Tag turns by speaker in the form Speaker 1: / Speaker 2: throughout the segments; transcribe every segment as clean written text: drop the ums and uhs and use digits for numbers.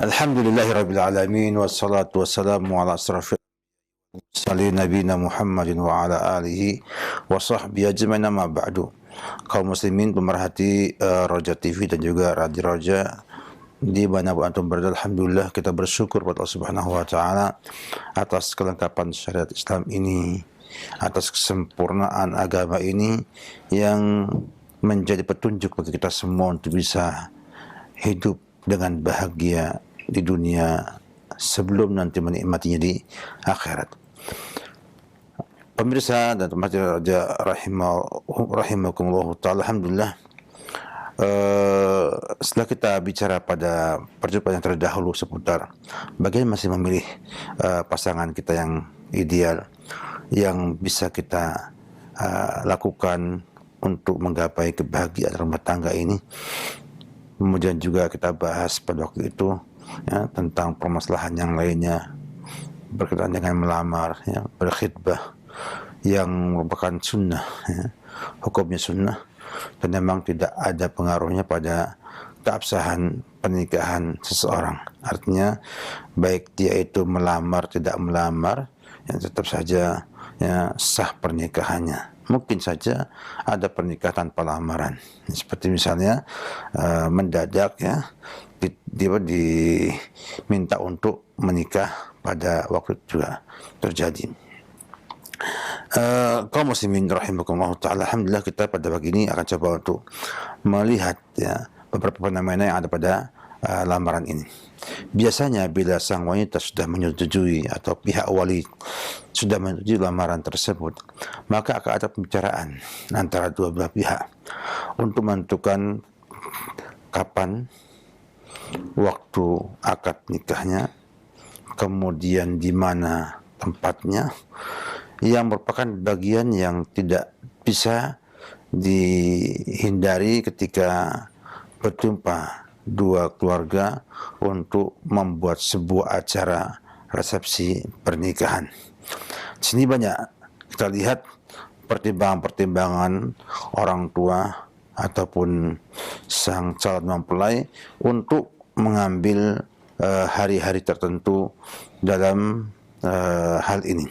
Speaker 1: Alhamdulillahirabbil alamin wassalatu wassalamu ala asrofil mursalin nabiyina Muhammadin wa ala alihi wa sahbihi ajmain, amma ba'du. Kaum muslimin pemerhati Roja TV dan juga Radio Roja di mana antum berada, alhamdulillah kita bersyukur kepada Allah Subhanahu wa taala atas kelengkapan syariat Islam ini, atas kesempurnaan agama ini yang menjadi petunjuk bagi kita semua untuk bisa hidup dengan bahagia di dunia sebelum nanti menikmatinya di akhirat. Pemirsa dan teman raja rahimakumullah ta'ala, alhamdulillah, setelah kita bicara pada perjumpaan yang terdahulu seputar bagaimana masih memilih pasangan kita yang ideal, yang bisa kita lakukan untuk menggapai kebahagiaan rumah tangga ini. Kemudian juga kita bahas pada waktu itu ya, tentang permasalahan yang lainnya berkaitan dengan melamar, ya, berkhidbah yang merupakan sunnah, ya, hukumnya sunnah, dan memang tidak ada pengaruhnya pada keabsahan pernikahan seseorang. Artinya baik dia itu melamar tidak melamar, ya, tetap saja ya, sah pernikahannya. Mungkin saja ada pernikahan tanpa lamaran, seperti misalnya mendadak ya dia diminta untuk menikah pada waktu itu juga terjadi. Kaum muslimin rahimakumullah ta'ala, alhamdulillah kita pada pagi ini akan coba untuk melihat ya beberapa fenomena yang ada pada lamaran ini. Biasanya bila sang wanita sudah menyetujui atau pihak wali sudah menyetujui lamaran tersebut, maka akan ada pembicaraan antara dua belah pihak untuk menentukan kapan waktu akad nikahnya, kemudian di mana tempatnya, yang merupakan bagian yang tidak bisa dihindari ketika berjumpa dua keluarga untuk membuat sebuah acara resepsi pernikahan. Di sini banyak kita lihat pertimbangan-pertimbangan orang tua ataupun sang calon mempelai untuk mengambil hari-hari tertentu dalam hal ini.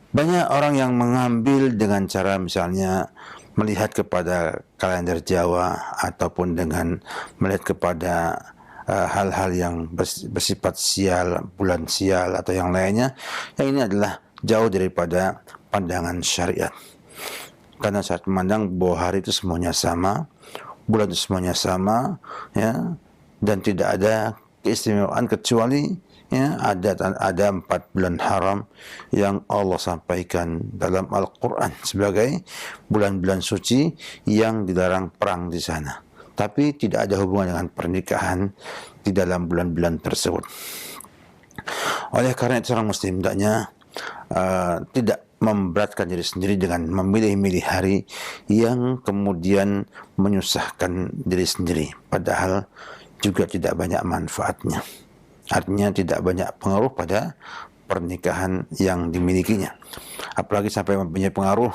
Speaker 1: Banyak orang yang mengambil dengan cara misalnya melihat kepada kalender Jawa ataupun dengan melihat kepada hal-hal yang bersifat sial, bulan sial atau yang lainnya. Yang ini adalah jauh daripada pandangan syariat. Karena saat memandang bahwa hari itu semuanya sama, bulan itu semuanya sama, ya, dan tidak ada keistimewaan kecuali ya, ada 4 bulan haram yang Allah sampaikan dalam Al-Quran sebagai bulan-bulan suci yang dilarang perang di sana. Tapi tidak ada hubungan dengan pernikahan di dalam bulan-bulan tersebut. Oleh karena itu seorang muslim hendaknya tidak memberatkan diri sendiri dengan memilih-milih hari yang kemudian menyusahkan diri sendiri, padahal juga tidak banyak manfaatnya. Artinya tidak banyak pengaruh pada pernikahan yang dimilikinya. Apalagi sampai mempunyai pengaruh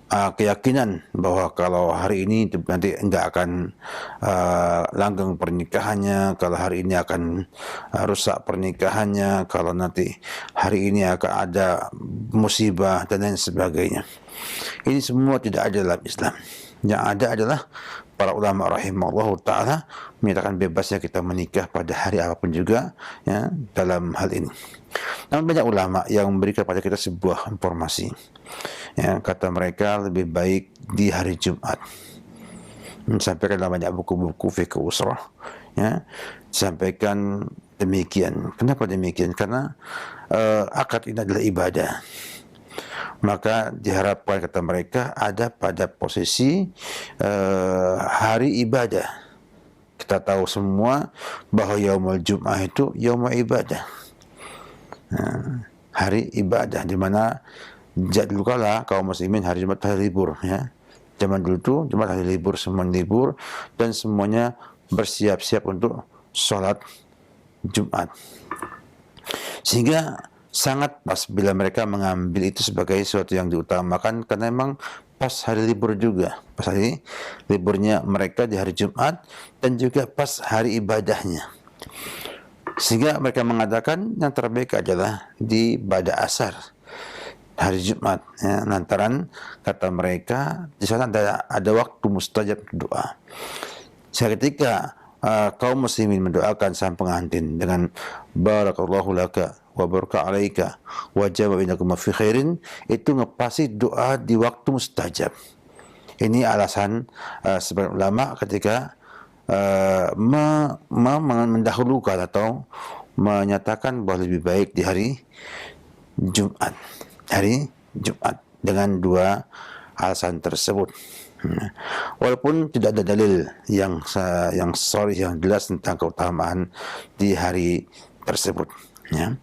Speaker 1: keyakinan bahwa kalau hari ini nanti enggak akan langgeng pernikahannya, kalau hari ini akan rusak pernikahannya, kalau nanti hari ini akan ada musibah dan lain sebagainya. Ini semua tidak ada dalam Islam. Yang ada adalah para ulama rahimahullah ta'ala menyatakan bebasnya kita menikah pada hari apapun juga ya, dalam hal ini. Namun banyak ulama yang memberikan kepada kita sebuah informasi ya, kata mereka lebih baik di hari Jumat. Sampaikan dalam banyak buku-buku fikih usrah ya, sampaikan demikian. Kenapa demikian? Karena akad ini adalah ibadah. Maka diharapkan kata mereka ada pada posisi hari ibadah. Kita tahu semua bahwa yaumul Jum'ah itu yaumul ibadah, hari ibadah, di mana dulu kala kaum muslimin hari Jumat hari libur ya. Zaman dulu itu Jumat hari libur, semua libur dan semuanya bersiap-siap untuk sholat Jumat. Sehingga sangat pas bila mereka mengambil itu sebagai sesuatu yang diutamakan, karena memang pas hari libur juga, pas hari liburnya mereka di hari Jumat, dan juga pas hari ibadahnya. Sehingga mereka mengatakan yang terbaik adalah di pada asar hari Jumat, ya, lantaran kata mereka di sana ada waktu mustajab doa. Ketika kaum muslimin mendoakan sang pengantin dengan barakallahu laka wa baraka alaika wa jama bainakum fi khairin, itu ngepasi doa di waktu mustajab. Ini alasan sebagian ulama ketika mendahulukan atau menyatakan bahwa lebih baik di hari Jumat dengan dua alasan tersebut. Walaupun tidak ada dalil yang sharih yang jelas tentang keutamaan di hari tersebut, ya.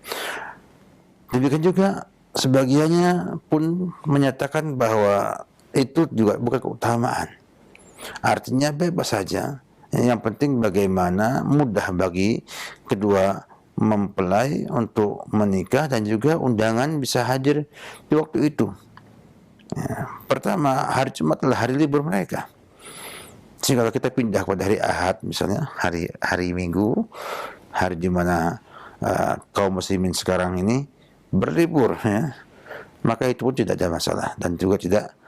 Speaker 1: Demikian juga sebagiannya pun menyatakan bahwa itu juga bukan keutamaan. Artinya bebas saja. Yang penting bagaimana mudah bagi kedua mempelai untuk menikah dan juga undangan bisa hadir di waktu itu. Ya, pertama, hari Jumat adalah hari libur mereka. Sehingga kalau kita pindah pada hari Ahad, misalnya hari Minggu, hari di mana kaum muslimin sekarang ini berlibur, ya, maka itu pun tidak ada masalah dan juga tidak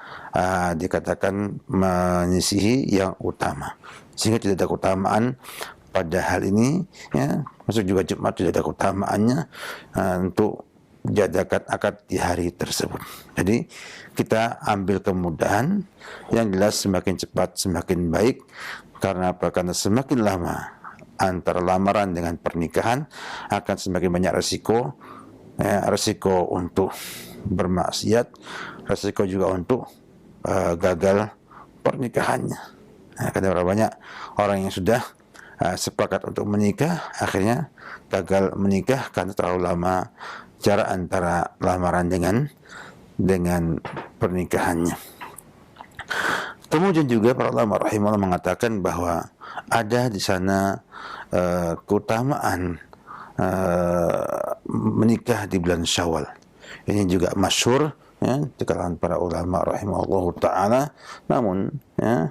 Speaker 1: dikatakan menyisihi yang utama. Sehingga tidak ada keutamaan pada hal ini, ya. Maksud juga Jumat tidak ada keutamaannya untuk jadakan akad di hari tersebut. Jadi kita ambil kemudahan, yang jelas semakin cepat semakin baik. Karena apa? Karena semakin lama antara lamaran dengan pernikahan akan semakin banyak resiko, resiko untuk bermaksiat, resiko juga untuk gagal pernikahannya. Karena banyak orang yang sudah sepakat untuk menikah akhirnya gagal menikah karena terlalu lama jarak antara lamaran dengan pernikahannya. Kemudian juga para ulama rahimahullah mengatakan bahwa ada di sana keutamaan menikah di bulan Syawal. Ini juga masyhur, ya, di kalangan para ulama rahimahullah taala. Namun, ya,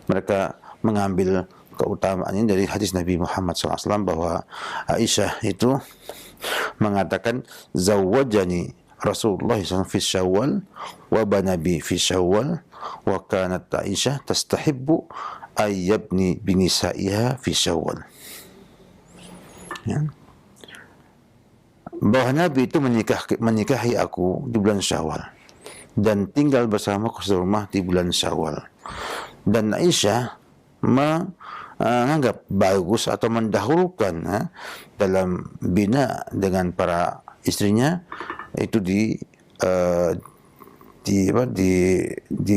Speaker 1: mereka mengambil keutamaan ini dari hadis Nabi Muhammad SAW bahwa Aisyah itu mengatakan zawwajani Rasulullah SAW fi Syawal wa banabi fi Syawal wa kanat Aisyah tastahibbu ayyabni binisaiha fi Syawal. Ya. Bahwa Nabi itu menikahi aku di bulan Syawal dan tinggal bersamaku di rumah di bulan Syawal. Dan Aisyah menganggap bagus atau mendahulukan dalam bina dengan para istrinya itu di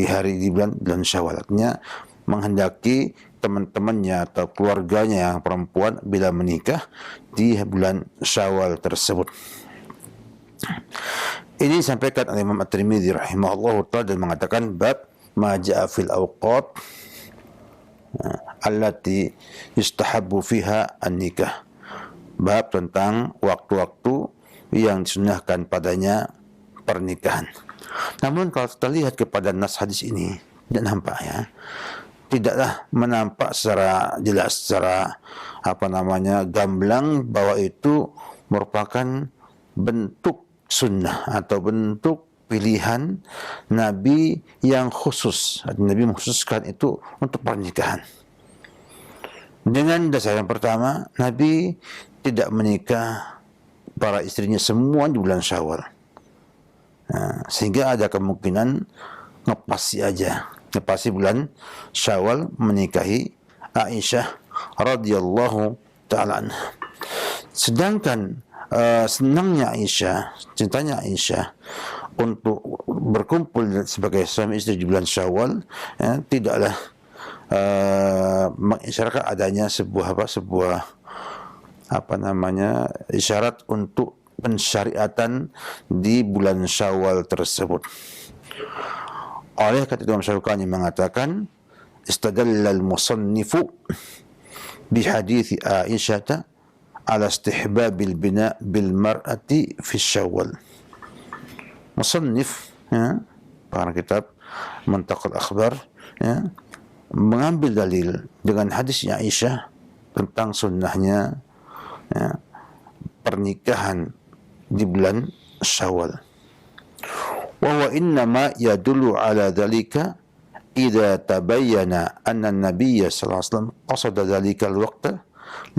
Speaker 1: hari di bulan Syawal. Artinya menghendaki teman-temannya atau keluarganya yang perempuan bila menikah di bulan Syawal tersebut. Ini disampaikan oleh Imam At-Tirmidzi rahimahullah ta'ala dan mengatakan bab ma ja'a fil awqat allati yustahabbu fiha an-nikah. Bab tentang waktu-waktu yang disunahkan padanya pernikahan. Namun kalau kita lihat kepada nas hadis ini, tidak nampak, ya. Tidaklah menampak secara jelas, secara gamblang bahwa itu merupakan bentuk sunnah atau bentuk pilihan Nabi yang khusus. Nabi mengkhususkan itu untuk pernikahan. Dengan dasar yang pertama, Nabi tidak menikah para istrinya semua di bulan Syawal. Sehingga ada kemungkinan ngepasi bulan Syawal menikahi Aisyah radhiyallahu ta'ala anha. Sedangkan senangnya Aisyah, cintanya Aisyah untuk berkumpul sebagai suami istri di bulan Syawal, tidaklah mengisyaratkan adanya sebuah isyarat untuk pensyariatan di bulan Syawal tersebut. Oleh kata Imam Syaukani mengatakan istadalla al-musannifu bi hadits Aisyah ala istihbabil bina bil mar'ati fi Syawal. Musannif, para kitab Muntaqal Akhbar, ya, mengambil dalil dengan hadisnya Aisyah tentang sunnahnya, ya, pernikahan di bulan Syawal. Wa huwa innama yadullu ala dhalika idza tabayyana anna an-nabiy sallallahu alaihi wasallam qasada dhalika al-waqta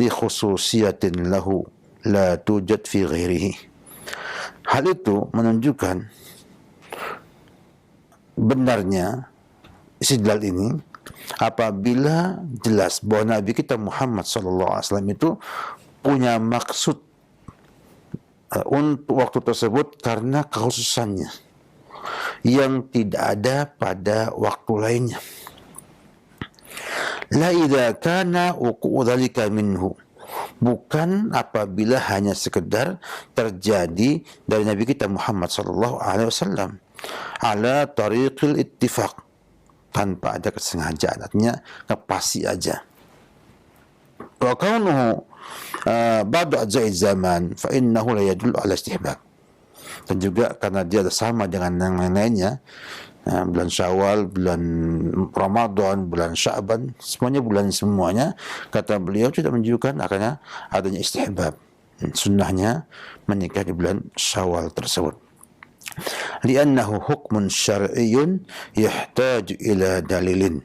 Speaker 1: li khususiyatin lahu la tujad fi ghairihi. Hal itu menunjukkan benarnya istidlal ini apabila jelas bahwa Nabi kita Muhammad sallallahu alaihi wasallam itu punya maksud untuk waktu tersebut karena kekhususannya yang tidak ada pada waktu lainnya. La idza kana wuqu'u dzalika minhu, bukan apabila hanya sekedar terjadi dari Nabi kita Muhammad sallallahu alaihi wasallam ala tariqil ittifaq, tanpa ada kesengajaan, artinya kepasti aja. Wa kaunuhu ba'da ajza'i zaman fa innahu la yadullu ala istihbab. Dan juga karena dia sama dengan yang lain-lainnya, bulan Syawal, bulan Ramadan, bulan Sya'ban, semuanya bulan semuanya, kata beliau tidak menunjukkan akhirnya adanya istihbab, sunnahnya menikah di bulan Syawal tersebut. Li'annahu hukmun syar'iyyun yahtaju ila dalilin,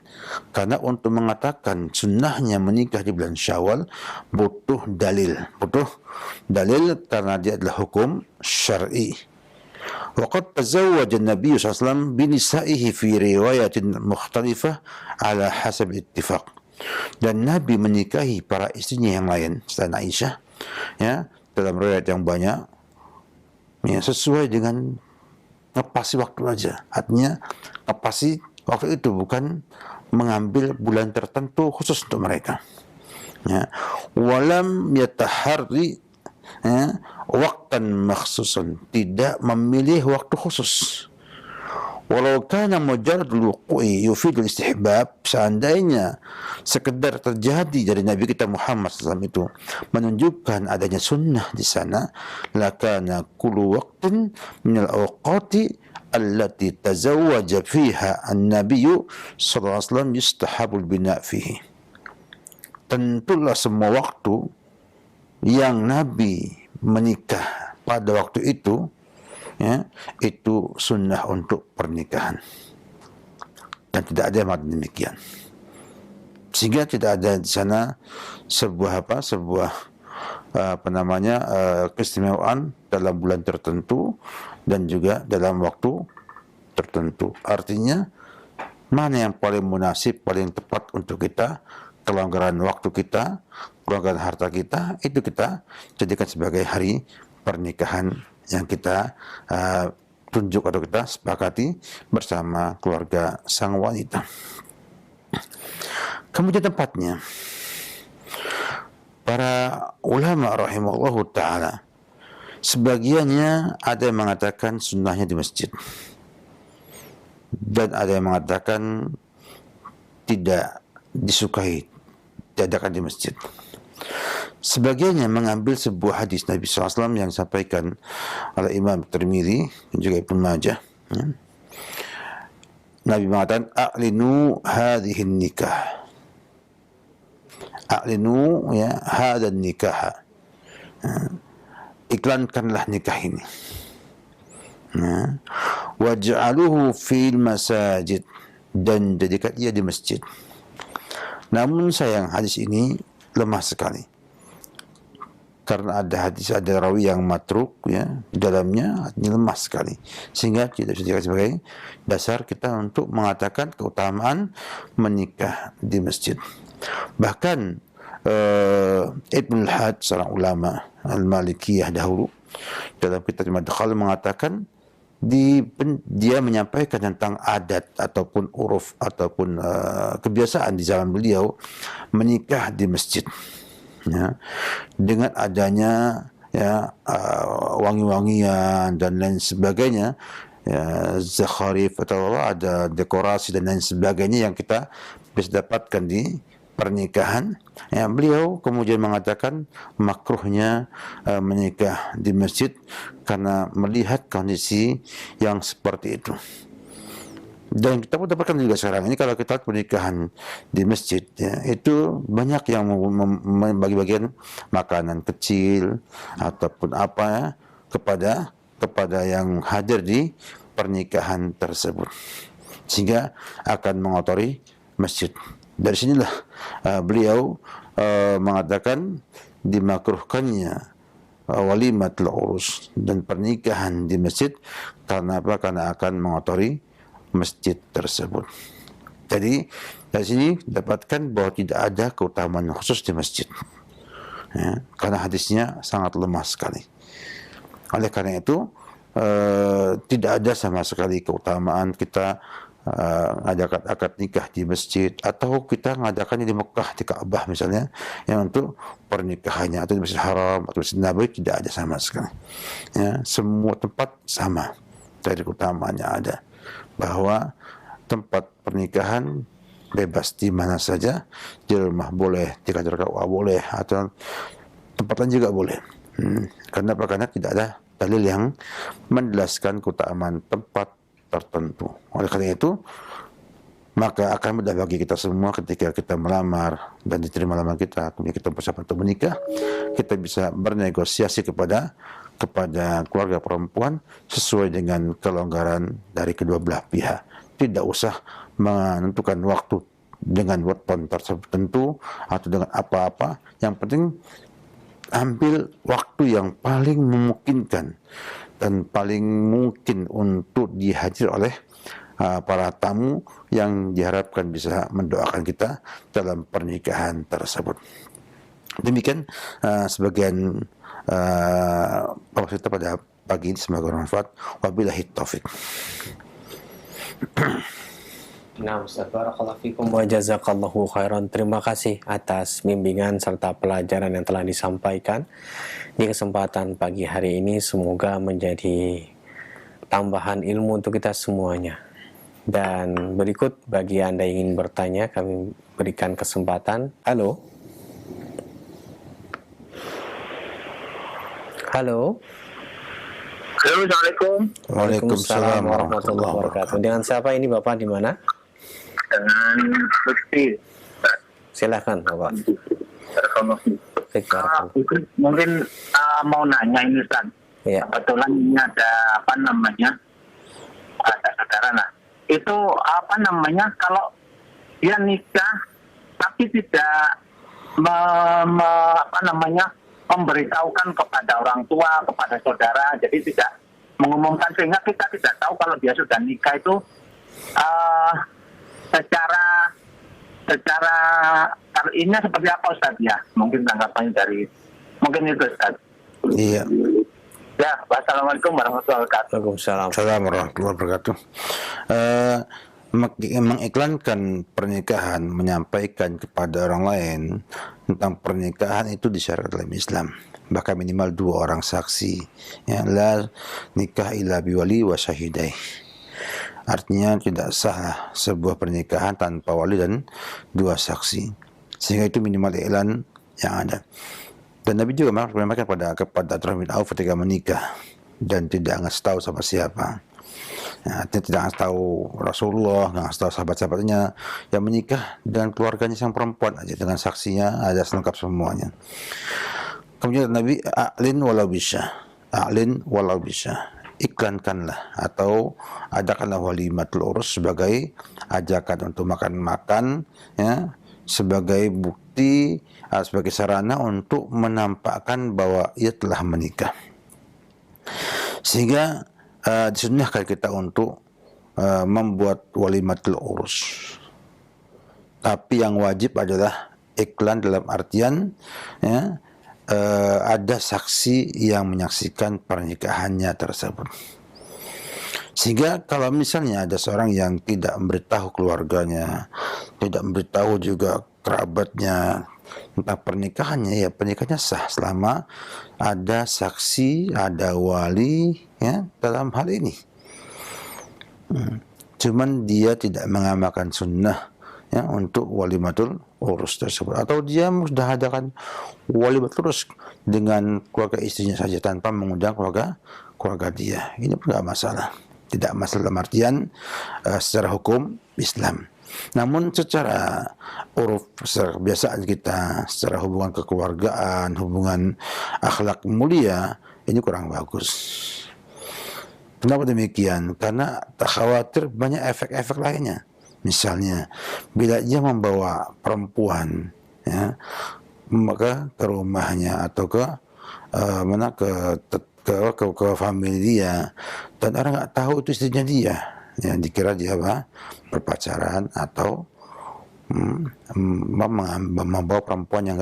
Speaker 1: karena untuk mengatakan sunnahnya menikah di bulan Syawal butuh dalil karena dia adalah hukum syar'i. Waqad tazawwaja an-nabiy sallallahu alaihi wasallam binisa'ihi fi riwayatin mukhtalifah ala hasab ittifaq, dan Nabi menikahi para istrinya yang lain selain Aisyah, ya, dalam riwayat yang banyak, ya, sesuai dengan ngepasi waktu aja. Artinya ngepasi waktu itu bukan mengambil bulan tertentu khusus untuk mereka, ya. Walam yataharri, ya, waktan makhsusun, tidak memilih waktu khusus. Walau kana mujarradul wuqu'i yufidul istihbab, seandainya sekedar terjadi dari Nabi kita Muhammad SAW itu menunjukkan adanya sunnah di sana, lakana kullu waqtin minal awqati allati tazawwaja fiha an-nabiyyu sallallahu alaihi wasallam yustahabul bina' fihi. Tentulah semua waktu yang Nabi menikah pada waktu itu, ya, itu sunnah untuk pernikahan, dan tidak ada yang demikian, sehingga tidak ada di sana sebuah keistimewaan dalam bulan tertentu dan juga dalam waktu tertentu. Artinya mana yang paling munasib, paling tepat untuk kita, kelonggaran waktu kita, kelonggaran harta kita, itu kita jadikan sebagai hari pernikahan yang kita tunjuk atau kita sepakati bersama keluarga sang wanita. Kemudian tempatnya, para ulama rahimahullahu ta'ala, sebagiannya ada yang mengatakan sunnahnya di masjid, dan ada yang mengatakan tidak disukai diadakan di masjid. Sebagiannya mengambil sebuah hadis Nabi SAW yang disampaikan oleh Imam Tirmidzi dan juga Ibnu Majah, ya. Nabi mengatakan, a'linu hadhihi nikah, a'linu, ya, hadan nikah, iklankanlah nikah ini, ya. Waj'aluhu fil masajid, dan jadikan ia di masjid. Namun sayang hadis ini lemah sekali, karena ada rawi yang matruk, ya, di dalamnya artinya lemah sekali, sehingga tidak bisa dikatakan sebagai dasar kita untuk mengatakan keutamaan menikah di masjid. Bahkan Ibnu al-Hajj, seorang ulama al-Malikiyah dahulu, dalam kitab Madkhal mengatakan dia menyampaikan tentang adat ataupun uruf ataupun kebiasaan di zaman beliau menikah di masjid, ya, dengan adanya, ya, wangi-wangian dan lain sebagainya, ya, zakharif atau ada dekorasi dan lain sebagainya yang kita bisa dapatkan di pernikahan, ya. Beliau kemudian mengatakan makruhnya menikah di masjid karena melihat kondisi yang seperti itu. Dan kita pun dapatkan juga sekarang ini kalau kita lihat pernikahan di masjid, ya, itu banyak yang membagi-bagian makanan kecil ataupun apa ya, kepada yang hadir di pernikahan tersebut, sehingga akan mengotori masjid. Dari sinilah beliau mengatakan dimakruhkannya walimatul urus dan pernikahan di masjid karena apa? Karena akan mengotori masjid tersebut. Jadi dari sini dapatkan bahwa tidak ada keutamaan khusus di masjid, ya, karena hadisnya sangat lemah sekali. Oleh karena itu tidak ada sama sekali keutamaan kita ngadakan akad nikah di masjid atau kita ngadakannya di Mekah, di Ka'bah misalnya, yang untuk pernikahannya, atau di Masjid Haram atau Masjid Nabawi, tidak ada sama sekali. Ya, semua tempat sama dari keutamaannya ada, bahwa tempat pernikahan bebas di mana saja, di rumah boleh, di kantor KUA boleh, atau tempat lain juga boleh. Karena apa? Karena tidak ada dalil yang menjelaskan keutamaan tempat tertentu. Oleh karena itu, maka akan mudah bagi kita semua ketika kita melamar dan diterima lamaran kita, kemudian kita bersiap untuk menikah, kita bisa bernegosiasi kepada keluarga perempuan sesuai dengan kelonggaran dari kedua belah pihak. Tidak usah menentukan waktu dengan weton tertentu atau dengan apa-apa. Yang penting ambil waktu yang paling memungkinkan dan paling mungkin untuk dihadir oleh para tamu yang diharapkan bisa mendoakan kita dalam pernikahan tersebut. Demikian sebagian kita pada pagi ini, semoga bermanfaat. Wabillahi taufik.
Speaker 2: Nah, Ustaz, barakallahu fikum wa jazakallahu khairan. Terima kasih atas bimbingan serta pelajaran yang telah disampaikan di kesempatan pagi hari ini. Semoga menjadi tambahan ilmu untuk kita semuanya. Dan berikut, bagi Anda yang ingin bertanya, kami berikan kesempatan. Halo? Halo?
Speaker 3: Halo, Assalamualaikum.
Speaker 2: Waalaikumsalam warahmatullahi wabarakatuh. Dengan siapa ini Bapak, di mana?
Speaker 3: Dengan Lutfi.
Speaker 2: Silahkan Bapak.
Speaker 3: Mungkin mau nanya ini, Ustaz.
Speaker 2: Ya.
Speaker 3: Kebetulan ini ada ada saudara lah. Itu kalau dia nikah tapi tidak memberitahukan kepada orang tua, kepada saudara, jadi tidak mengumumkan, sehingga kita tidak tahu kalau dia sudah nikah itu secara ini seperti apa, Ustaz, ya? Mungkin tanggapannya mungkin itu, Ustaz.
Speaker 1: Iya.
Speaker 3: Ya, wassalamualaikum warahmatullahi wabarakatuh.
Speaker 2: Waalaikumsalam.
Speaker 1: Assalamualaikum warahmatullahi wabarakatuh. Mengiklankan pernikahan, menyampaikan kepada orang lain tentang pernikahan itu disyaratkan dalam Islam. Bahkan minimal 2 orang saksi. Ya, la nikah illa biwali wa syahidai. Artinya tidak sah sebuah pernikahan tanpa wali dan 2 saksi. Sehingga itu minimal iklan yang ada. Dan Nabi juga menyampaikan kepada Abdurrahman bin Auf ketika menikah dan tidak ngasih tahu sama siapa. Ya, artinya tidak ngasih tahu Rasulullah, nggak ngasih tahu sahabat-sahabatnya, yang menikah dengan keluarganya sang perempuan aja, dengan saksinya ada selengkap semuanya. Kemudian Nabi a'lin walau bisa, iklankanlah atau adakanlah walimatul urus sebagai ajakan untuk makan-makan, ya, sebagai bukti, sebagai sarana untuk menampakkan bahwa ia telah menikah. Sehingga disunnahkan kita untuk membuat walimatul urus. Tapi yang wajib adalah iklan dalam artian, ya, ada saksi yang menyaksikan pernikahannya tersebut. Sehingga kalau misalnya ada seorang yang tidak memberitahu keluarganya, tidak memberitahu juga kerabatnya tentang pernikahannya, ya pernikahannya sah selama ada saksi, ada wali, ya, dalam hal ini. Cuman dia tidak mengamalkan sunnah, ya, untuk walimatul urus tersebut, atau dia sudah adakan walimatul urus dengan keluarga istrinya saja tanpa mengundang keluarga dia, ini pun tidak masalah. tidak masalah dalam artian secara hukum Islam. Namun secara uruf, secara kebiasaan kita, secara hubungan kekeluargaan, hubungan akhlak mulia, ini kurang bagus. Kenapa demikian? Karena tak khawatir banyak efek-efek lainnya. Misalnya, bila dia membawa perempuan, ya, maka ke rumahnya atau ke ke famili dia, dan orang nggak tahu itu istrinya dia, ya, dikira dia apa, berpacaran atau membawa perempuan yang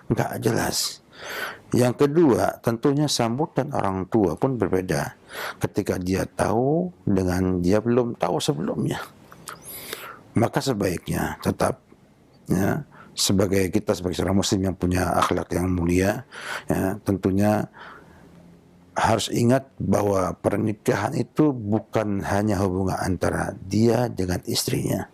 Speaker 1: nggak jelas. Yang kedua, tentunya sambutan orang tua pun berbeda ketika dia tahu dengan dia belum tahu sebelumnya. Maka sebaiknya tetap, ya, sebagai seorang muslim yang punya akhlak yang mulia, ya, tentunya harus ingat bahwa pernikahan itu bukan hanya hubungan antara dia dengan istrinya,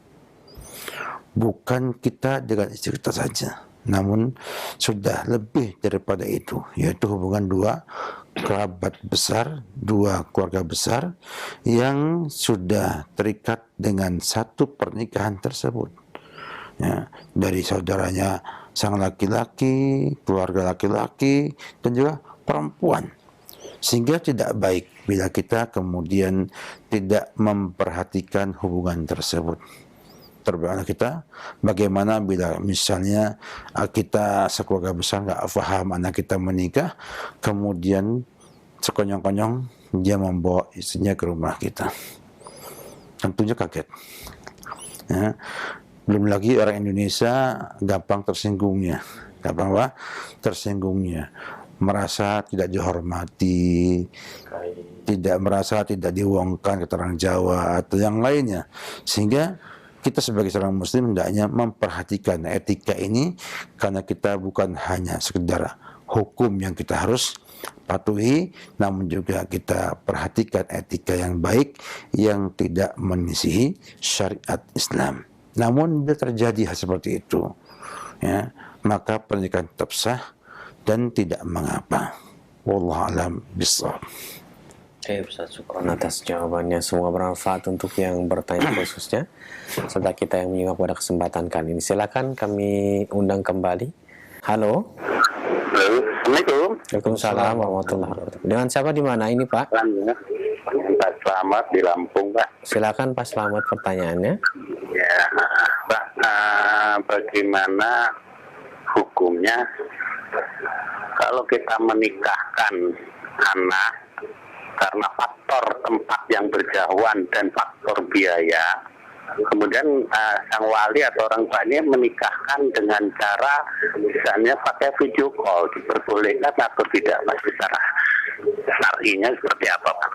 Speaker 1: bukan kita dengan istri kita saja, namun sudah lebih daripada itu, yaitu hubungan dua kerabat besar, dua keluarga besar yang sudah terikat dengan satu pernikahan tersebut, ya, dari saudaranya sang laki-laki, keluarga laki-laki, dan juga perempuan. Sehingga tidak baik bila kita kemudian tidak memperhatikan hubungan tersebut. Terbaiklah kita bagaimana bila misalnya kita sekeluarga besar nggak paham anak kita menikah, kemudian sekonyong-konyong dia membawa istrinya ke rumah kita. Tentunya kaget. Ya. Belum lagi orang Indonesia gampang tersinggungnya. Gampang apa? Tersinggungnya. Merasa tidak dihormati, tidak merasa tidak diwongkan kata orang Jawa atau yang lainnya. Sehingga kita sebagai seorang muslim hendaknya memperhatikan etika ini, karena kita bukan hanya sekedar hukum yang kita harus patuhi, namun juga kita perhatikan etika yang baik yang tidak menyisihi syariat Islam. Namun bila terjadi hal seperti itu, ya, maka pernikahan tetap sah dan tidak mengapa. Wallahu a'lam bishawab.
Speaker 2: Oke, Ustaz, syukron atas jawabannya. Semoga bermanfaat untuk yang bertanya khususnya, serta kita yang menyimak pada kesempatan kali ini. Silakan kami undang kembali. Halo.
Speaker 3: Assalamualaikum.
Speaker 2: Waalaikumsalam warahmatullahi wabarakatuh. Dengan siapa di mana ini, Pak?
Speaker 3: Pak Slamet di Lampung, Pak.
Speaker 2: Silakan Pak Slamet pertanyaannya.
Speaker 3: Ya, Pak, bagaimana hukumnya kalau kita menikahkan anak karena faktor tempat yang berjauhan dan faktor biaya, kemudian sang wali atau orang tuanya menikahkan dengan cara misalnya pakai video call, diperbolehkan atau tidak, Mas, secara syar'inya seperti apa, Pak?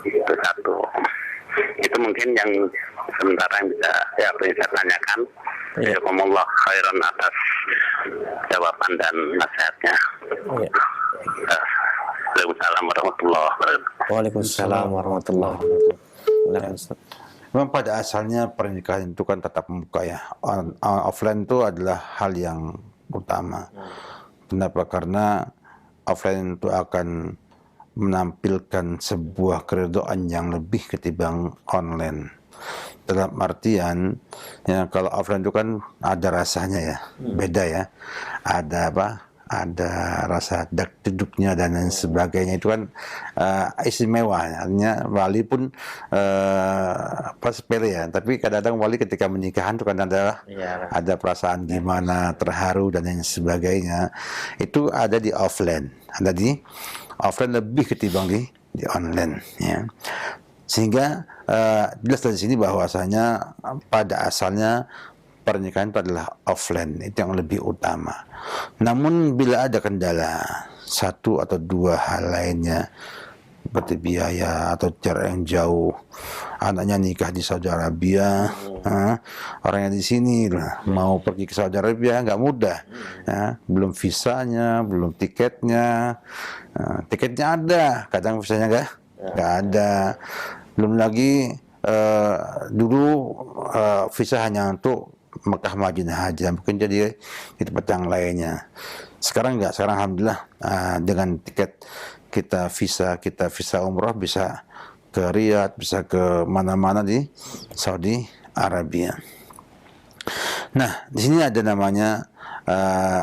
Speaker 3: Itu satu. Itu mungkin yang sementara yang bisa saya tanyakan. Jazakumullah khairan atas jawaban dan nasihatnya. Waalaikumsalam warahmatullahi wabarakatuh.
Speaker 2: Waalaikumsalam warahmatullahi wabarakatuh.
Speaker 1: Memang pada asalnya pernikahan itu kan tatap muka, ya. Offline itu adalah hal yang utama. Kenapa? Karena offline itu akan menampilkan sebuah keridhaan yang lebih ketimbang online. Dalam artian, ya, kalau offline itu kan ada rasanya, ya, beda, ya. Ada apa? Ada rasa duduknya dan lain sebagainya, itu kan istimewa. Artinya wali pun sepele, ya, tapi kadang-kadang wali ketika menikahan itu kan ada perasaan gimana, terharu dan lain sebagainya. Itu ada di offline, lebih ketimbang di online, ya. Sehingga jelas dari sini bahwasanya pada asalnya pernikahan itu adalah offline, itu yang lebih utama. Namun bila ada kendala satu atau dua hal lainnya, seperti biaya atau jarak yang jauh, anaknya nikah di Saudi Arabia, orangnya di sini mau pergi ke Saudi Arabia nggak mudah, ya. Belum visanya, belum tiketnya, tiketnya ada, kadang visanya nggak ada. Belum lagi dulu visa hanya untuk Mekah, Madinah aja, mungkin jadi di tempat yang lainnya. Sekarang enggak, sekarang alhamdulillah dengan tiket kita visa umroh bisa ke Riyadh, bisa ke mana-mana di Saudi Arabia. Nah, di sini ada namanya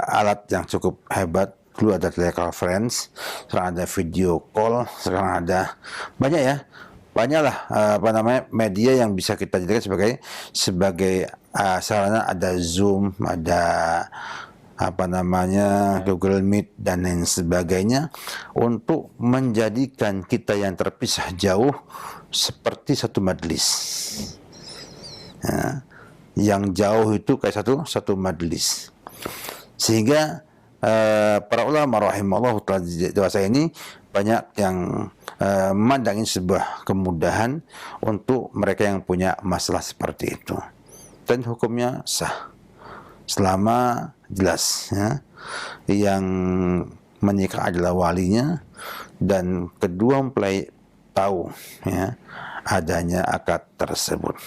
Speaker 1: alat yang cukup hebat. Dulu ada teleconference, sekarang ada video call, sekarang ada banyak ya, banyaklah media yang bisa kita jadikan sebagai sarana. Ada Zoom, ada Google Meet dan lain sebagainya, untuk menjadikan kita yang terpisah jauh seperti satu majelis. Ya, yang jauh itu kayak satu majelis, sehingga para ulama rahimahullah telah dewasa ini banyak yang memandang ini sebuah kemudahan untuk mereka yang punya masalah seperti itu, dan hukumnya sah selama jelas ya, yang menikah adalah walinya dan kedua mempelai tahu ya adanya akad tersebut.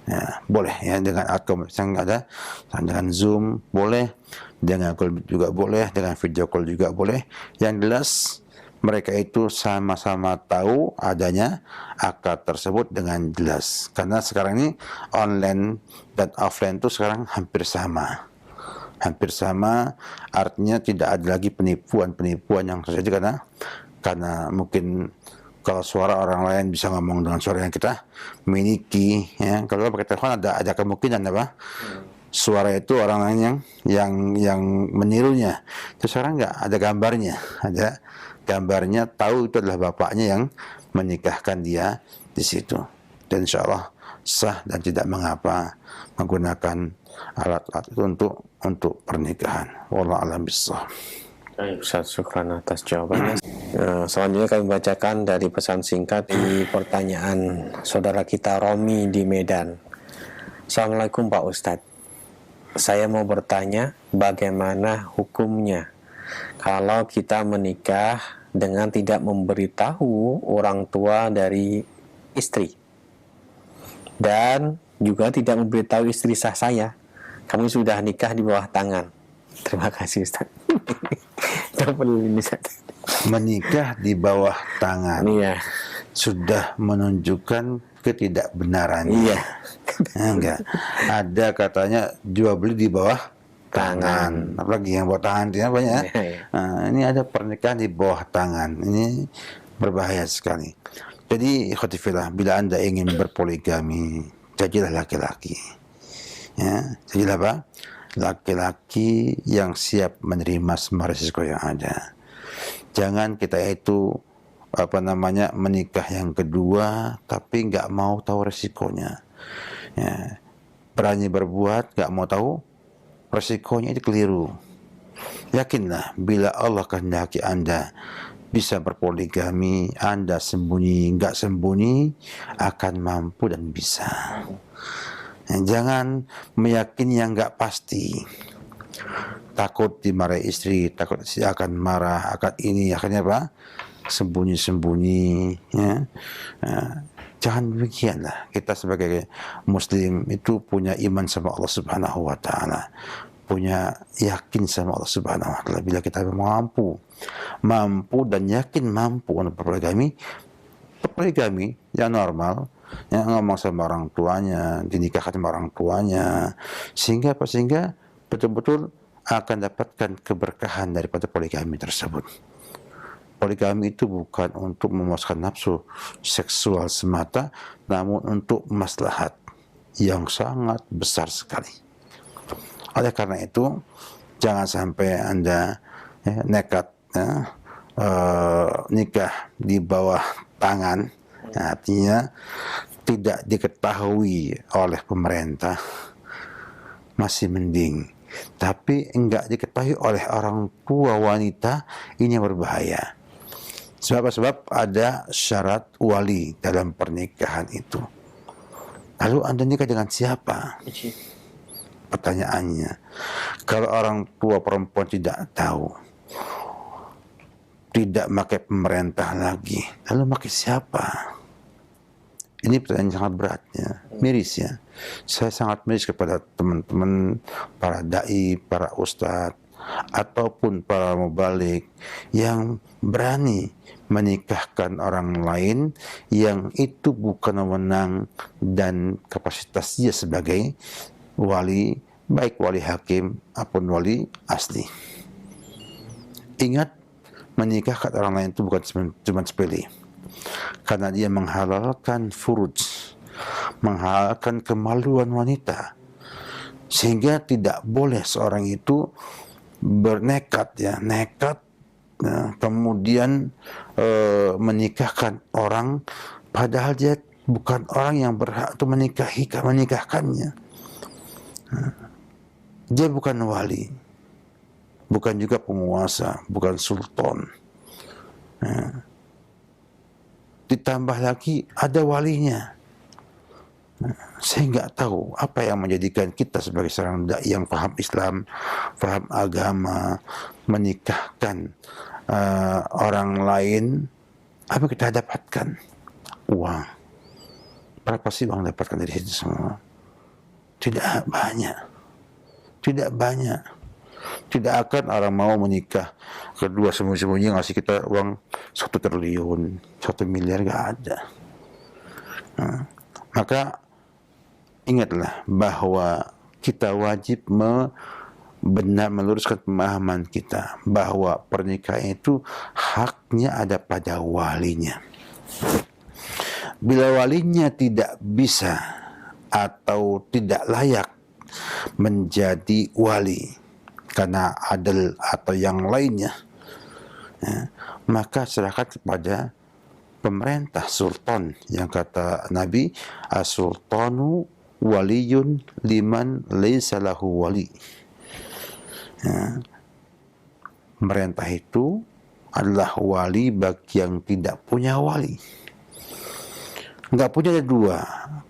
Speaker 1: Ya, boleh ya, dengan akun yang ada, dengan Zoom boleh, dengan call juga boleh, dengan video call juga boleh. Yang jelas mereka itu sama-sama tahu adanya akad tersebut dengan jelas. Karena sekarang ini online dan offline itu sekarang hampir sama. Hampir sama, artinya tidak ada lagi penipuan-penipuan yang terjadi karena mungkin kalau suara orang lain bisa ngomong dengan suara yang kita miliki, ya. Kalau pakai telepon ada kemungkinan apa? Suara itu orang lain yang menirunya. Itu sekarang nggak ada gambarnya, ada gambarnya, tahu itu adalah bapaknya yang menikahkan dia di situ. Dan insya Allah sah dan tidak mengapa menggunakan alat-alat itu untuk pernikahan. Wallahu a'lam bishawab.
Speaker 2: Baik, Ustaz, syukran atas jawabannya. Selanjutnya kami bacakan dari pesan singkat di pertanyaan saudara kita Romi di Medan. Assalamualaikum Pak Ustadz. Saya mau bertanya bagaimana hukumnya kalau kita menikah dengan tidak memberitahu orang tua dari istri dan juga tidak memberitahu istri sah saya. Kami sudah nikah di bawah tangan. Terima kasih Ustaz.
Speaker 1: Menikah di bawah tangan,
Speaker 2: iya,
Speaker 1: sudah menunjukkan ketidakbenarannya.
Speaker 2: Iya.
Speaker 1: Enggak. Ada katanya jual beli di bawah tangan. Apalagi yang bawah tangan itu banyak. Ya?
Speaker 2: Iya.
Speaker 1: Nah, ini ada pernikahan di bawah tangan. Ini berbahaya sekali. Jadi, ikhwatifillah, bila Anda ingin berpoligami, jadilah laki-laki. Ya, jadilah apa? Laki-laki yang siap menerima semua risiko yang ada. Jangan kita itu menikah yang kedua tapi nggak mau tahu resikonya. Ya, berani berbuat nggak mau tahu resikonya, itu keliru. Yakinlah bila Allah kehendaki Anda bisa berpoligami, Anda sembunyi nggak sembunyi akan mampu dan bisa. Jangan meyakini yang nggak pasti. Takut dimarahi istri, takut istri akan marah, akan ini, akhirnya apa? Sembunyi-sembunyi. Ya. Jangan demikianlah. Kita sebagai Muslim itu punya iman sama Allah Subhanahu Wa Taala, punya yakin sama Allah Subhanahu Wa Taala. Bila kita mampu dan yakin mampu untuk berpoligami yang normal. Yang ngomong sama orang tuanya, dinikahkan sama orang tuanya, sehingga betul-betul akan dapatkan keberkahan daripada poligami tersebut. Poligami itu bukan untuk memuaskan nafsu seksual semata, namun untuk maslahat yang sangat besar sekali. Oleh karena itu, jangan sampai Anda nekat nikah di bawah tangan. Artinya tidak diketahui oleh pemerintah, masih mending. Tapi enggak diketahui oleh orang tua wanita, ini yang berbahaya. Sebab ada syarat wali dalam pernikahan itu. Lalu Anda nikah dengan siapa? Pertanyaannya. Kalau orang tua perempuan tidak tahu, tidak pakai pemerintah lagi, lalu pakai siapa? Ini pertanyaan sangat berat ya, miris ya. Saya sangat miris kepada teman-teman para dai, para ustadz, ataupun para mubalik yang berani menikahkan orang lain yang itu bukan wewenang dan kapasitas dia sebagai wali, baik wali hakim ataupun wali asli. Ingat, menikahkan orang lain itu bukan cuma sepele, karena dia menghalalkan furuj, menghalalkan kemaluan wanita, sehingga tidak boleh seorang itu nekat, kemudian menikahkan orang padahal dia bukan orang yang berhak untuk menikahkannya. Dia bukan wali, bukan juga penguasa, bukan sultan. Ditambah lagi ada walinya. Saya nggak tahu apa yang menjadikan kita sebagai seorang dai yang paham Islam, paham agama, menikahkan orang lain. Apa kita dapatkan? Uang. Berapa sih uang dapatkan dari situ semua? Tidak banyak. Tidak banyak. Tidak akan orang mau menikah kedua sembunyi-sembunyi ngasih kita uang 1 triliun, 1 miliar, nggak ada. Maka ingatlah bahwa kita wajib benar meluruskan pemahaman kita bahwa pernikahan itu haknya ada pada walinya. Bila walinya tidak bisa atau tidak layak menjadi wali karena adil atau yang lainnya, maka serahkan kepada pemerintah, sultan, yang kata Nabi, as-sultanu waliyun liman laysa lahu wali. Pemerintah itu adalah wali bagi yang tidak punya wali. Nggak punya ada dua,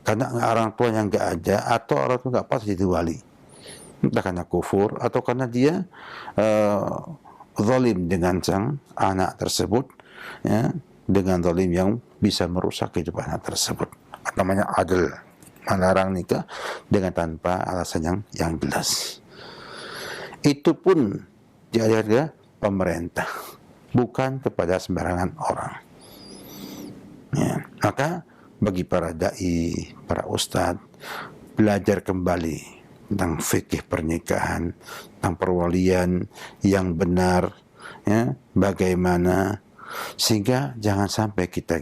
Speaker 1: karena orang tua yang nggak ada atau orang tua nggak pas jadi wali. Entah karena kufur atau karena dia zalim dengan sang anak tersebut, dengan zalim yang bisa merusak kehidupan anak tersebut. Namanya adil, melarang nikah dengan tanpa alasan yang jelas. Itu pun diajarkan ke pemerintah, bukan kepada sembarangan orang. Maka bagi para dai, para ustadz, belajar kembali tentang fikih pernikahan, tentang perwalian yang benar, bagaimana, sehingga jangan sampai kita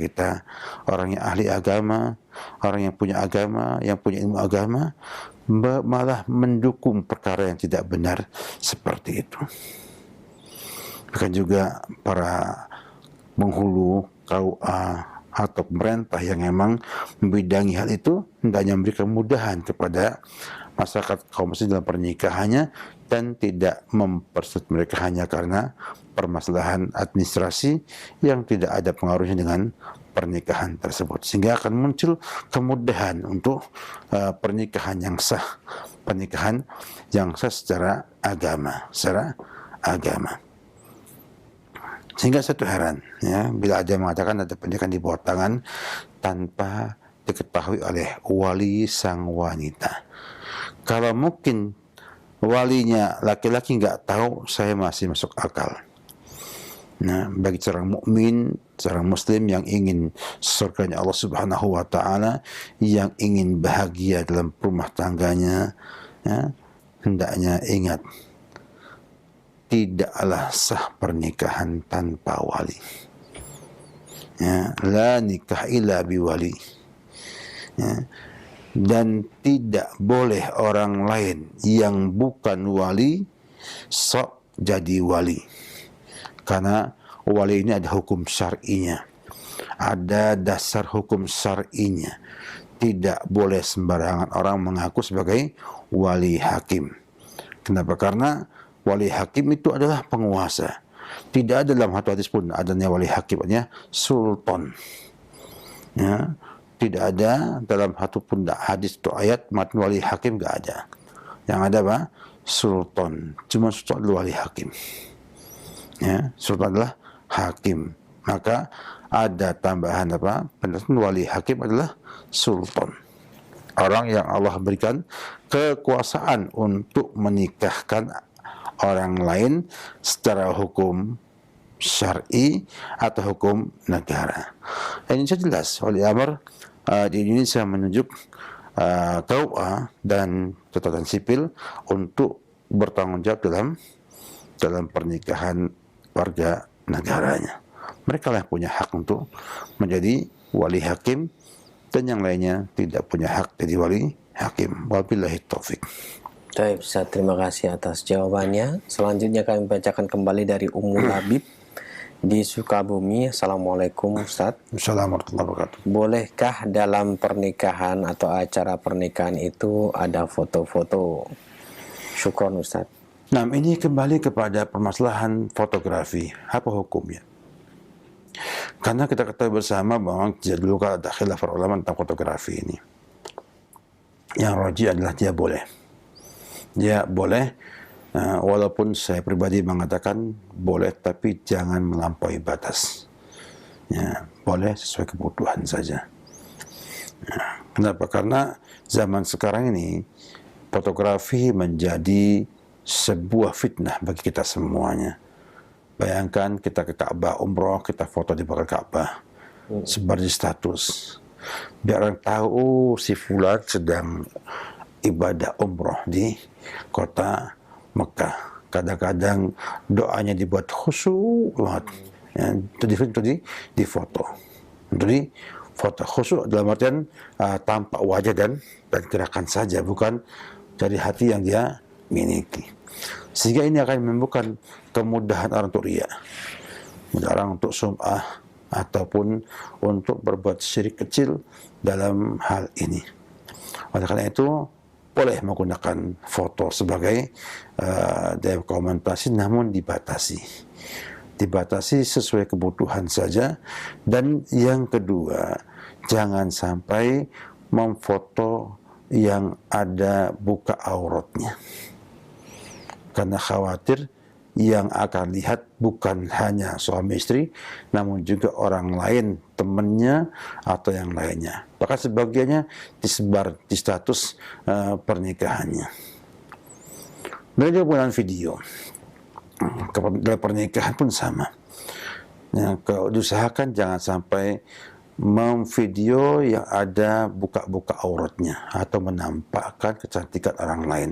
Speaker 1: orang yang ahli agama, orang yang punya agama, yang punya ilmu agama, malah mendukung perkara yang tidak benar seperti itu. Bahkan juga para penghulu KUA atau pemerintah yang memang membidangi hal itu hendaknya memberikan kemudahan kepada masyarakat kaum muslim dalam pernikahannya dan tidak mempersulit mereka hanya karena permasalahan administrasi yang tidak ada pengaruhnya dengan pernikahan tersebut, sehingga akan muncul kemudahan untuk pernikahan yang sah secara agama, Sehingga satu heran, bila ada yang mengatakan ada pernikahan di bawah tangan tanpa diketahui oleh wali sang wanita. Kalau mungkin walinya laki-laki nggak tahu, saya masih masuk akal. Nah, bagi seorang mukmin, seorang muslim yang ingin surganya Allah Subhanahu wa taala, yang ingin bahagia dalam rumah tangganya, hendaknya ingat, tidaklah sah pernikahan tanpa wali. La nikah illa biwali. Dan tidak boleh orang lain yang bukan wali sok jadi wali, karena wali ini ada hukum syar'inya, ada dasar hukum syar'inya. Tidak boleh sembarangan orang mengaku sebagai wali hakim. Kenapa? Karena wali hakim itu adalah penguasa. Tidak ada dalam satu hadis pun adanya wali hakim, artinya sultan. Tidak ada dalam satu pun hadis atau ayat matan wali hakim, enggak ada. Yang ada apa? Sultan. Cuma sultan adalah wali hakim. Sultan adalah hakim. Maka ada tambahan apa? Penjelasan wali hakim adalah sultan. Orang yang Allah berikan kekuasaan untuk menikahkan orang lain secara hukum syar'i atau hukum negara. Indonesia jelas wali amr di Indonesia menunjuk KUA dan catatan sipil untuk bertanggung jawab dalam pernikahan warga negaranya. Mereka lah yang punya hak untuk menjadi wali hakim, dan yang lainnya tidak punya hak jadi wali hakim. Wabillahi taufik.
Speaker 2: Baik, Ustaz, terima kasih atas jawabannya. Selanjutnya kami bacakan kembali dari Ummu Labib di Sukabumi. Assalamualaikum, Ustaz.
Speaker 1: Assalamualaikum warahmatullahi wabarakatuh.
Speaker 2: Bolehkah dalam pernikahan atau acara pernikahan itu ada foto-foto? Syukron, Ustaz.
Speaker 1: Nah, ini kembali kepada permasalahan fotografi. Apa hukumnya? Karena kita ketahui bersama bahwa dulu kalau ada khilaf para ulama tentang fotografi ini, yang rajih adalah dia boleh. Dia boleh, walaupun saya pribadi mengatakan boleh, tapi jangan melampaui batas. Ya, boleh sesuai kebutuhan saja. Ya, kenapa? Karena zaman sekarang ini fotografi menjadi sebuah fitnah bagi kita semuanya. Bayangkan kita ke Ka'bah umroh, kita foto di belakang Ka'bah, sebar di status, biar orang tahu si fulan sedang ibadah umroh di kota Mekah. Kadang-kadang doanya dibuat khusyuk banget, ya, untuk di foto, untuk di foto khusyuk dalam artian tampak wajah dan gerakan saja, bukan dari hati yang dia miliki. Sehingga ini akan menimbulkan kemudahan orang untuk riya, orang untuk sum'ah, ataupun untuk berbuat syirik kecil dalam hal ini. Oleh karena itu, boleh menggunakan foto sebagai dokumentasi, namun dibatasi. Dibatasi sesuai kebutuhan saja. Dan yang kedua, jangan sampai memfoto yang ada buka auratnya. Karena khawatir yang akan lihat bukan hanya suami istri, namun juga orang lain, temannya atau yang lainnya. Bahkan sebagiannya disebar di status pernikahannya. Dan juga penggunaan video. Dalam pernikahan pun sama. Ya, kalau diusahakan jangan sampai memvideo yang ada buka-buka auratnya atau menampakkan kecantikan orang lain.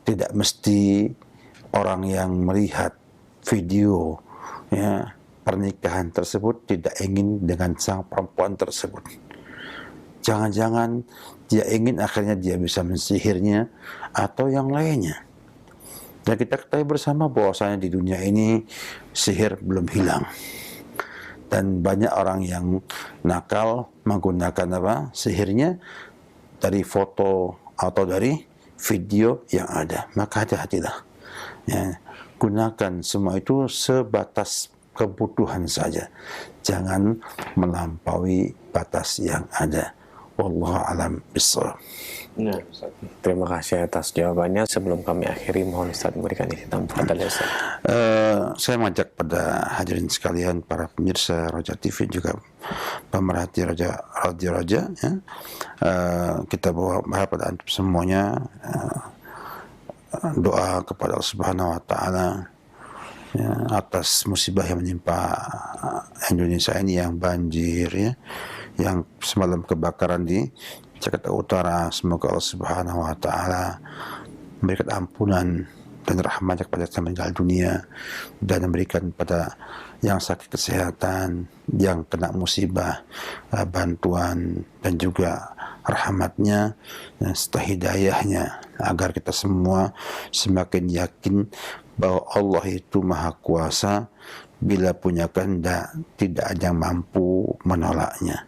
Speaker 1: Tidak mesti orang yang melihat video ya, pernikahan tersebut tidak ingin dengan sang perempuan tersebut. Jangan-jangan dia ingin akhirnya dia bisa mensihirnya atau yang lainnya. Dan kita ketahui bersama bahwasanya di dunia ini sihir belum hilang. Dan banyak orang yang nakal menggunakan sihirnya dari foto atau dari video yang ada. Maka hati-hatilah. Ya, gunakan semua itu sebatas kebutuhan saja. Jangan melampaui batas yang ada. Wallahu a'lam bishawab.
Speaker 2: Nah, terima kasih atas jawabannya. Sebelum kami akhiri, mohon Ustaz memberikan isi tambahan dari Ustaz.
Speaker 1: Saya mengajak pada hadirin sekalian, para pemirsa Roja TV, juga pemerhati Roja, ya. Kita berharap pada antum semuanya doa kepada Allah Subhanahu Wa Taala ya, atas musibah yang menimpa Indonesia ini, yang banjir, ya, yang semalam kebakaran di Jakarta Utara. Semoga Allah Subhanahu Wa Taala memberikan ampunan dan rahmatnya kepada yang meninggal dunia, dan memberikan pada yang sakit kesehatan, yang kena musibah, bantuan dan juga rahmatnya serta hidayahnya, agar kita semua semakin yakin bahwa Allah itu maha kuasa. Bila punya kehendak, tidak ada yang mampu menolaknya.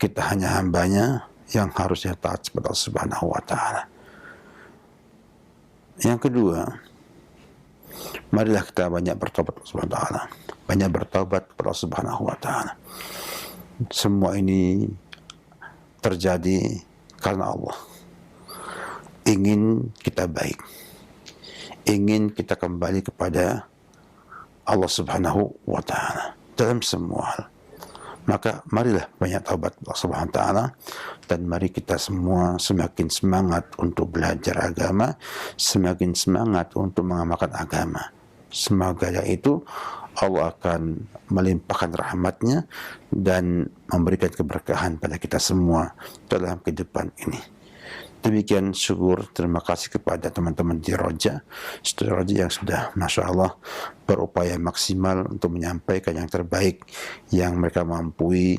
Speaker 1: Kita hanya hambanya yang harusnya taat kepada Allah Subhanahu Wa Taala. Yang kedua, marilah kita banyak bertobat kepada Allah Subhanahu Wa Taala, banyak bertobat kepada Allah Subhanahu Wa Taala. Semua ini terjadi karena Allah ingin kita baik, ingin kita kembali kepada Allah Subhanahu Wa Taala dalam semua hal. Maka marilah banyak taubat Allah Subhanahu wa taala, dan mari kita semua semakin semangat untuk belajar agama, semakin semangat untuk mengamalkan agama. Semoga itu Allah akan melimpahkan rahmatnya dan memberikan keberkahan pada kita semua dalam kehidupan ini. Demikian syukur, terima kasih kepada teman-teman di Roja, Studi Roja yang sudah Masya Allah berupaya maksimal untuk menyampaikan yang terbaik yang mereka mampu,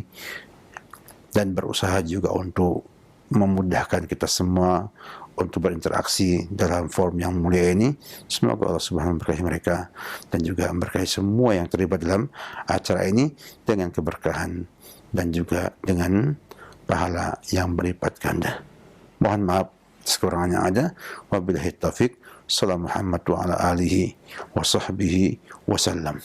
Speaker 1: dan berusaha juga untuk memudahkan kita semua untuk berinteraksi dalam forum yang mulia ini. Semoga Allah Subhanahu memberkahi mereka dan juga memberkahi semua yang terlibat dalam acara ini dengan keberkahan dan juga dengan pahala yang berlipat ganda. Mohon maaf kekurangan yang ada. Wabillahi taufik. Salam Muhammad wa ala alihi wa sahbihi wasallam.